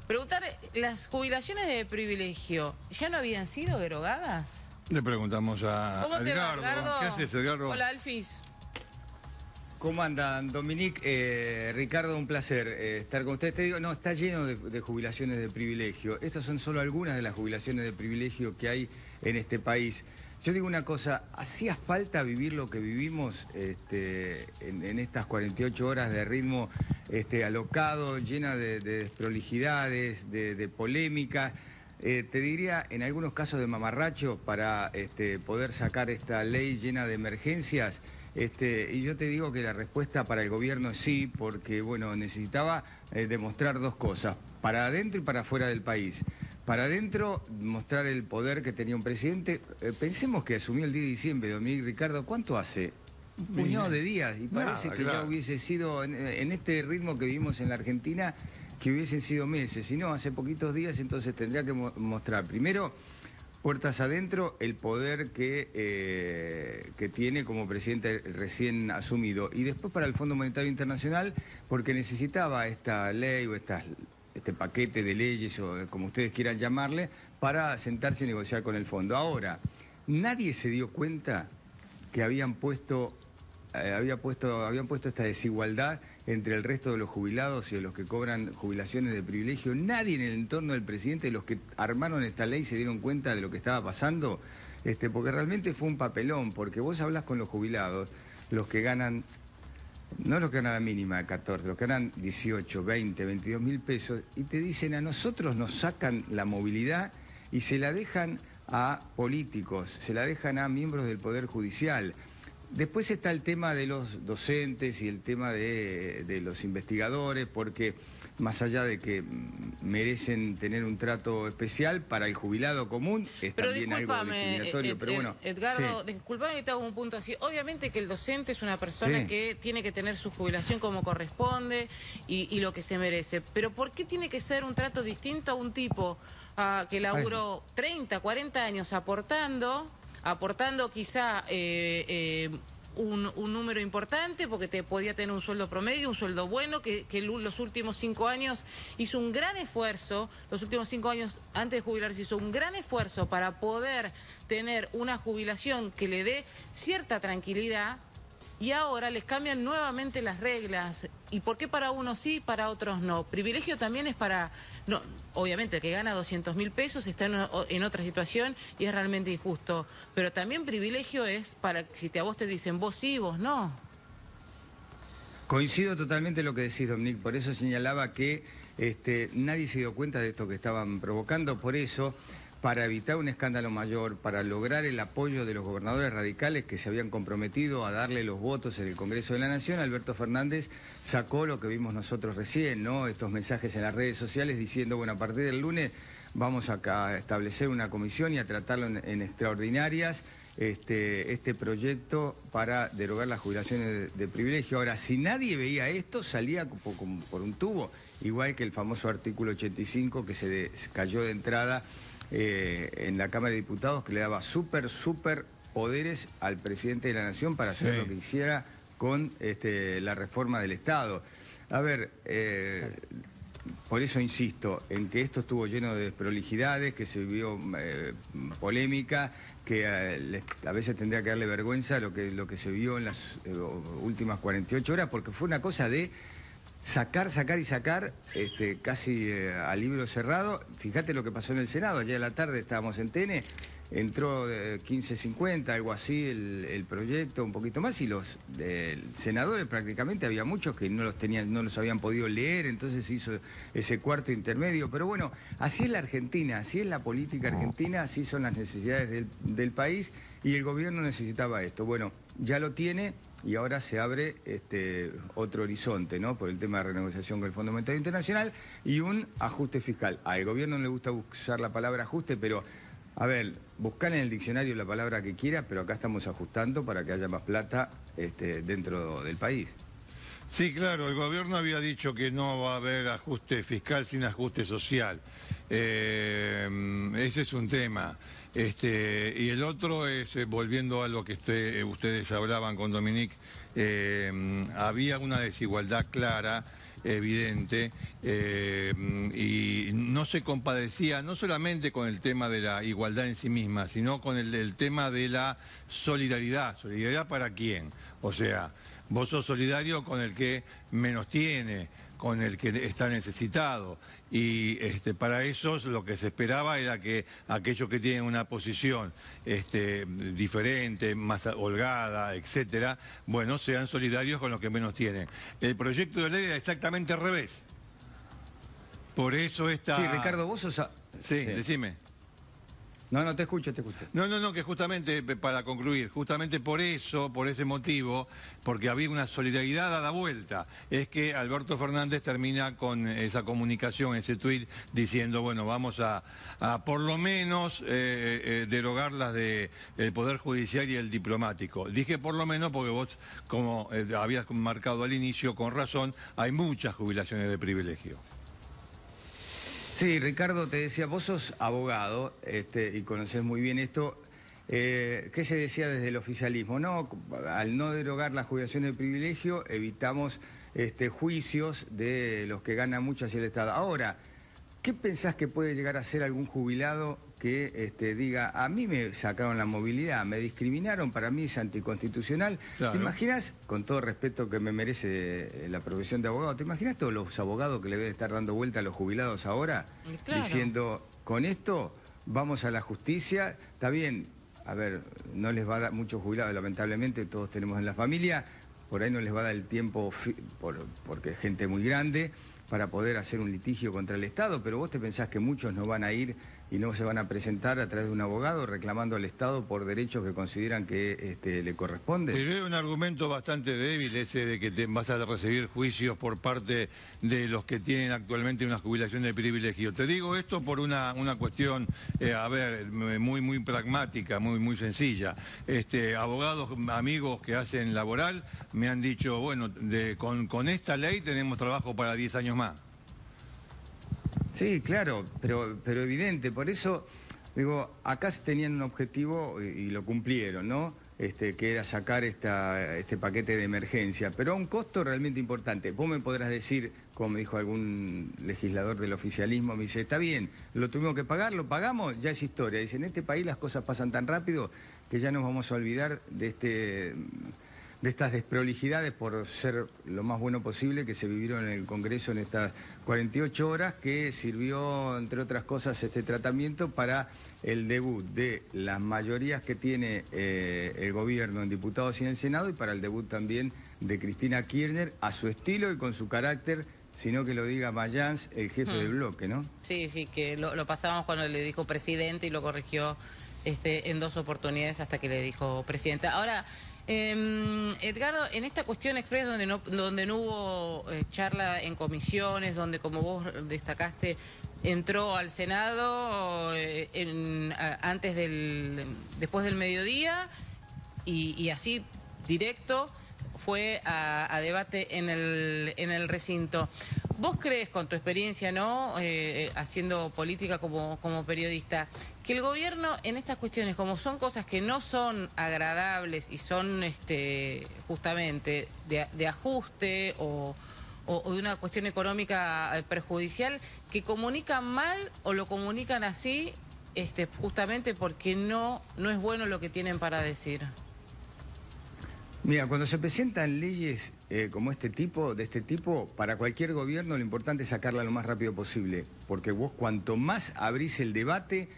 Preguntar, ¿las jubilaciones de privilegio ya no habían sido derogadas? Le preguntamos a ¿Cómo te va, Edgardo. Edgardo? ¿Qué haces, Edgardo? Hola, Alfis. ¿Cómo andan, Dominique? Ricardo, un placer estar con ustedes. Te digo, no, está lleno de jubilaciones de privilegio. Estas son solo algunas de las jubilaciones de privilegio que hay en este país. Yo digo una cosa, ¿hacía falta vivir lo que vivimos en estas 48 horas de ritmo alocado, llena de desprolijidades, de polémica? Te diría, en algunos casos de mamarracho, para poder sacar esta ley llena de emergencias. Y yo te digo que la respuesta para el gobierno es sí, porque bueno, necesitaba demostrar dos cosas, para adentro y para afuera del país. Para adentro, mostrar el poder que tenía un presidente. Pensemos que asumió el 10 de diciembre, Dominique, Ricardo, ¿cuánto hace? Un puñado de días, y parece que ya hubiese sido, en este ritmo que vivimos en la Argentina, que hubiesen sido meses. Si no, hace poquitos días, entonces tendría que mostrar, primero, puertas adentro, el poder que tiene como presidente recién asumido. Y después para el Fondo Monetario Internacional, porque necesitaba esta ley o este paquete de leyes, o como ustedes quieran llamarle, para sentarse y negociar con el fondo. Ahora, nadie se dio cuenta que habían puesto esta desigualdad entre el resto de los jubilados y de los que cobran jubilaciones de privilegio. Nadie en el entorno del presidente, de los que armaron esta ley, se dieron cuenta de lo que estaba pasando, porque realmente fue un papelón, porque vos hablás con los jubilados, los que ganan, no los que ganan la mínima de 14, los que ganan 18, 20, 22 mil pesos, y te dicen, a nosotros nos sacan la movilidad y se la dejan a políticos, se la dejan a miembros del Poder Judicial. Después está el tema de los docentes y el tema de los investigadores, porque más allá de que merecen tener un trato especial, para el jubilado común es Pero también algo discriminatorio. Pero bueno, Edgardo, sí. disculpame que te hago un punto así. Obviamente que el docente es una persona que tiene que tener su jubilación como corresponde y lo que se merece. Pero ¿por qué tiene que ser un trato distinto a un tipo que laburó 30, 40 años aportando quizá un número importante, porque te podía tener un sueldo promedio, un sueldo bueno, que los últimos 5 años hizo un gran esfuerzo, los últimos 5 años antes de jubilarse hizo un gran esfuerzo para poder tener una jubilación que le dé cierta tranquilidad? Y ahora les cambian nuevamente las reglas. ¿Y por qué para unos sí, para otros no? Privilegio también es para... no, obviamente el que gana 200.000 pesos está en otra situación y es realmente injusto. Pero también privilegio es para si a vos te dicen vos sí, vos no. Coincido totalmente en lo que decís, Dominique. Por eso señalaba que nadie se dio cuenta de esto que estaban provocando. Por eso, para evitar un escándalo mayor, para lograr el apoyo de los gobernadores radicales que se habían comprometido a darle los votos en el Congreso de la Nación, Alberto Fernández sacó lo que vimos nosotros recién, ¿no? Estos mensajes en las redes sociales diciendo, bueno, a partir del lunes vamos a establecer una comisión y a tratarlo en extraordinarias, este proyecto para derogar las jubilaciones de privilegio. Ahora, si nadie veía esto, salía como por un tubo, igual que el famoso artículo 85 que se cayó de entrada en la Cámara de Diputados, que le daba súper poderes al presidente de la Nación para hacer lo que quisiera con la reforma del Estado. A ver, por eso insisto en que esto estuvo lleno de desprolijidades, que se vivió polémica, que a veces tendría que darle vergüenza lo que se vio en las últimas 48 horas, porque fue una cosa de sacar y sacar, casi a libro cerrado. Fíjate lo que pasó en el Senado. Ayer a la tarde estábamos en TN, entró 15:50, algo así, el proyecto, un poquito más, y los senadores prácticamente, había muchos que no los habían podido leer, entonces se hizo ese cuarto intermedio. Pero bueno, así es la Argentina, así es la política argentina, así son las necesidades del país, y el gobierno necesitaba esto. Bueno, ya lo tiene. Y ahora se abre otro horizonte, ¿no? Por el tema de renegociación con el Fondo Monetario Internacional y un ajuste fiscal. Al gobierno no le gusta usar la palabra ajuste, pero, a ver, buscar en el diccionario la palabra que quiera, pero acá estamos ajustando para que haya más plata dentro del país. Sí, claro, el gobierno había dicho que no va a haber ajuste fiscal sin ajuste social. Ese es un tema. Y el otro es, volviendo a lo que ustedes hablaban con Dominique, había una desigualdad clara evidente, y no se compadecía no solamente con el tema de la igualdad en sí misma, sino con el tema de la solidaridad. ¿Solidaridad para quién? O sea, vos sos solidario con el que menos tiene, con el que está necesitado, y para eso lo que se esperaba era que aquellos que tienen una posición diferente, más holgada, etcétera, bueno, sean solidarios con los que menos tienen. El proyecto de ley era exactamente al revés. Por eso esta... Sí, Ricardo, vos sos... Sí, decime. No, te escucho, te escucho. No, que justamente, para concluir, justamente por eso, por ese motivo, porque había una solidaridad dada vuelta, es que Alberto Fernández termina con esa comunicación, ese tuit, diciendo, bueno, vamos a por lo menos derogar las del Poder Judicial y el diplomático. Dije por lo menos porque vos, como habías marcado al inicio, con razón, hay muchas jubilaciones de privilegio. Sí, Ricardo, te decía, vos sos abogado y conocés muy bien esto. ¿Qué se decía desde el oficialismo? No, al no derogar las jubilaciones de privilegio, evitamos juicios de los que ganan mucho hacia el Estado. Ahora, ¿qué pensás que puede llegar a ser algún jubilado que diga, a mí me sacaron la movilidad, me discriminaron, para mí es anticonstitucional? Claro. ¿Te imaginas, con todo respeto que me merece la profesión de abogado, te imaginas todos los abogados que le deben estar dando vuelta a los jubilados ahora? Claro. Diciendo, con esto vamos a la justicia, está bien, a ver, no les va a dar muchos jubilados, lamentablemente, todos tenemos en la familia, por ahí no les va a dar el tiempo, porque es gente muy grande, para poder hacer un litigio contra el Estado, pero vos te pensás que muchos no van a ir y no se van a presentar a través de un abogado reclamando al Estado por derechos que consideran que le corresponden. Pero es un argumento bastante débil ese de que vas a recibir juicios por parte de los que tienen actualmente una jubilación de privilegio. Te digo esto por una cuestión, muy pragmática, muy sencilla. Abogados, amigos que hacen laboral, me han dicho, bueno, con esta ley tenemos trabajo para 10 años más. Sí, claro, pero evidente. Por eso, digo, acá tenían un objetivo y lo cumplieron, ¿no? Que era sacar este paquete de emergencia, pero a un costo realmente importante. Vos me podrás decir, como me dijo algún legislador del oficialismo, me dice, está bien, lo tuvimos que pagar, lo pagamos, ya es historia. Dice, en este país las cosas pasan tan rápido que ya nos vamos a olvidar de estas desprolijidades, por ser lo más bueno posible, que se vivieron en el Congreso en estas 48 horas, que sirvió, entre otras cosas, este tratamiento para el debut de las mayorías que tiene el gobierno en diputados y en el Senado, y para el debut también de Cristina Kirchner, a su estilo y con su carácter, sino que lo diga Mayans, el jefe del bloque, ¿no? Sí, que lo pasamos cuando le dijo presidente y lo corrigió en 2 oportunidades hasta que le dijo presidenta. Ahora, Edgardo, en esta cuestión express donde no hubo charla en comisiones, donde, como vos destacaste, entró al Senado después del mediodía y así directo fue a debate en el recinto. ¿Vos crees, con tu experiencia, ¿no? Haciendo política como periodista, que el gobierno en estas cuestiones, como son cosas que no son agradables y son justamente de ajuste o de una cuestión económica perjudicial, que comunican mal o lo comunican así justamente porque no es bueno lo que tienen para decir? Mira, cuando se presentan leyes como de este tipo, para cualquier gobierno lo importante es sacarla lo más rápido posible, porque vos cuanto más abrís el debate,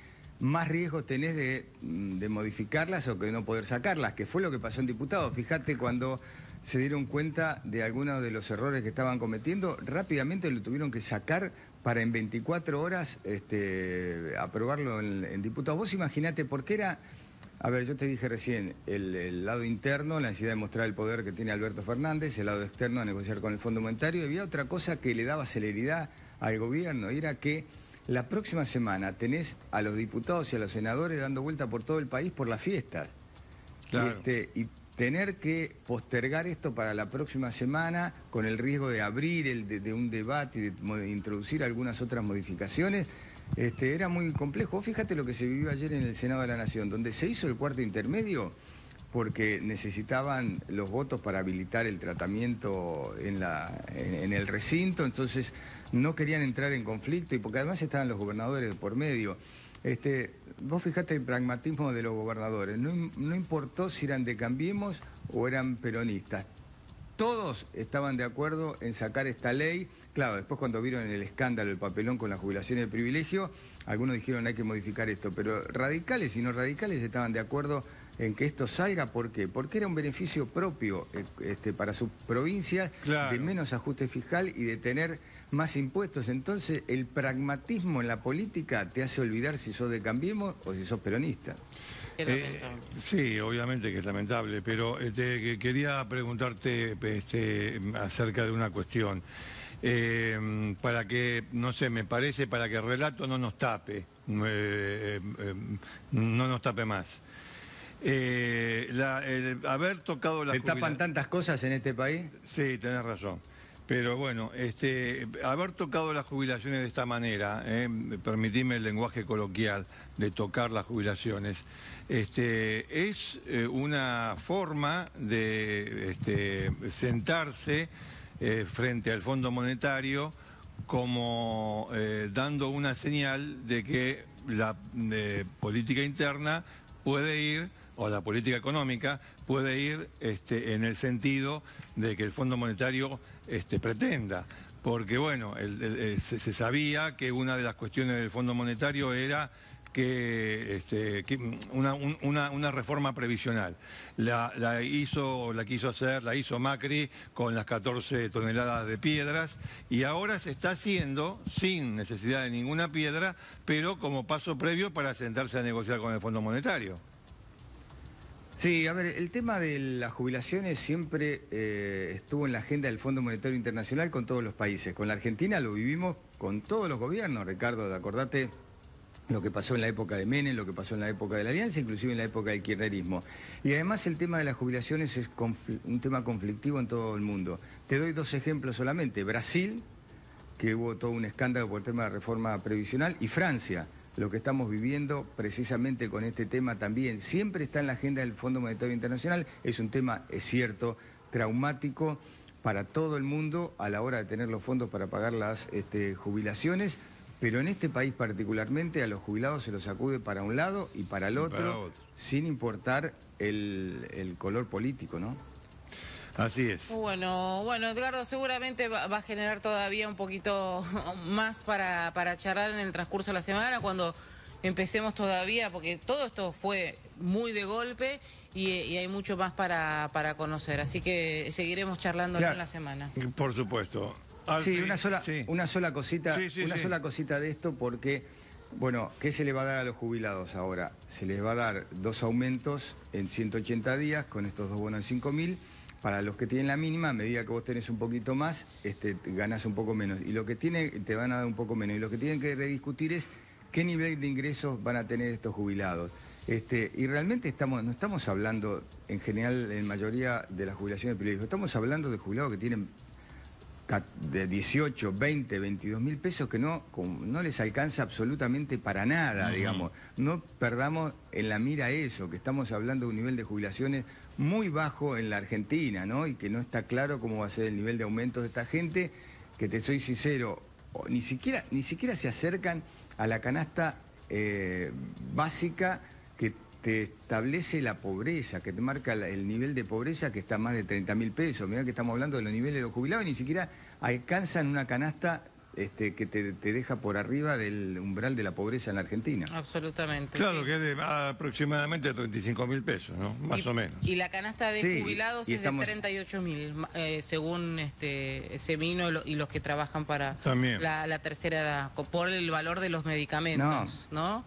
más riesgos tenés de modificarlas o de no poder sacarlas, que fue lo que pasó en diputados. Fíjate, cuando se dieron cuenta de algunos de los errores que estaban cometiendo, rápidamente lo tuvieron que sacar para en 24 horas aprobarlo en diputados. Vos imaginate, porque era... A ver, yo te dije recién, el lado interno, la necesidad de mostrar el poder que tiene Alberto Fernández, el lado externo, a negociar con el Fondo Monetario, y había otra cosa que le daba celeridad al gobierno, y era que la próxima semana tenés a los diputados y a los senadores dando vuelta por todo el país por las fiestas. Claro. Y tener que postergar esto para la próxima semana, con el riesgo de abrir de un debate y de introducir algunas otras modificaciones, era muy complejo. Fíjate lo que se vivió ayer en el Senado de la Nación, donde se hizo el cuarto intermedio, porque necesitaban los votos para habilitar el tratamiento en el recinto, entonces no querían entrar en conflicto y porque además estaban los gobernadores por medio. Vos fijate el pragmatismo de los gobernadores, no importó si eran de Cambiemos o eran peronistas. Todos estaban de acuerdo en sacar esta ley. Claro, después cuando vieron el escándalo, el papelón con las jubilaciones de privilegio, algunos dijeron hay que modificar esto, pero radicales y no radicales estaban de acuerdo en que esto salga. ¿Por qué? Porque era un beneficio propio para sus provincias, claro, de menos ajuste fiscal y de tener más impuestos. Entonces el pragmatismo en la política te hace olvidar si sos de Cambiemos o si sos peronista. Sí, obviamente que es lamentable, pero quería preguntarte acerca de una cuestión. Para que, no sé, me parece, para que el relato no nos tape, no nos tape más. Haber tocado la... ¿Te tapan tantas cosas en este país? Sí, tenés razón. Pero bueno, haber tocado las jubilaciones de esta manera, permitime el lenguaje coloquial de tocar las jubilaciones, es una forma de sentarse frente al Fondo Monetario como dando una señal de que la política interna puede ir, o la política económica puede ir en el sentido de que el Fondo Monetario pretenda. Porque bueno, se sabía que una de las cuestiones del Fondo Monetario era que una reforma previsional. La hizo Macri con las 14 toneladas de piedras y ahora se está haciendo sin necesidad de ninguna piedra, pero como paso previo para sentarse a negociar con el Fondo Monetario. Sí, a ver, el tema de las jubilaciones siempre estuvo en la agenda del Fondo Monetario Internacional con todos los países. Con la Argentina lo vivimos con todos los gobiernos, Ricardo, acordate lo que pasó en la época de Menem, lo que pasó en la época de la Alianza, inclusive en la época del kirchnerismo. Y además el tema de las jubilaciones es un tema conflictivo en todo el mundo. Te doy dos ejemplos solamente. Brasil, que hubo todo un escándalo por el tema de la reforma previsional, y Francia. Lo que estamos viviendo precisamente con este tema también siempre está en la agenda del Fondo Monetario Internacional. Es un tema, es cierto, traumático para todo el mundo a la hora de tener los fondos para pagar las jubilaciones, pero en este país particularmente a los jubilados se los sacude para un lado y para el otro, sin importar el color político, ¿no? Así es. Bueno, Edgardo, seguramente va a generar todavía un poquito más para charlar en el transcurso de la semana, cuando empecemos todavía, porque todo esto fue muy de golpe y hay mucho más para conocer. Así que seguiremos charlando en la semana. Por supuesto. Sí, una sola cosita de esto, porque, bueno, ¿qué se le va a dar a los jubilados ahora? Se les va a dar 2 aumentos en 180 días con estos 2 bonos de 5.000. Para los que tienen la mínima, a medida que vos tenés un poquito más, ganás un poco menos. Y lo que te van a dar un poco menos. Y lo que tienen que rediscutir es qué nivel de ingresos van a tener estos jubilados. Y realmente no estamos hablando, en general, en mayoría de las jubilaciones de privilegio, estamos hablando de jubilados que tienen de 18, 20, 22 mil pesos que no les alcanza absolutamente para nada, digamos. No perdamos en la mira eso, que estamos hablando de un nivel de jubilaciones muy bajo en la Argentina, ¿no? Y que no está claro cómo va a ser el nivel de aumentos de esta gente, que te soy sincero, ni siquiera se acercan a la canasta básica que te establece la pobreza, que te marca el nivel de pobreza, que está más de 30.000 pesos. Mirá que estamos hablando de los niveles de los jubilados y ni siquiera alcanzan una canasta que te deja por arriba del umbral de la pobreza en la Argentina. Absolutamente. Claro, que es de aproximadamente 35.000 pesos, ¿no? Más o menos. Y la canasta de jubilados es de 38.000, según Semino y los que trabajan para la tercera edad, por el valor de los medicamentos, ¿no?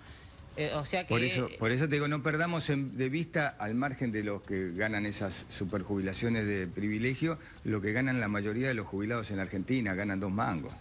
O sea que... Por eso te digo, no perdamos de vista, al margen de los que ganan esas superjubilaciones de privilegio, lo que ganan la mayoría de los jubilados en Argentina, ganan 2 mangos.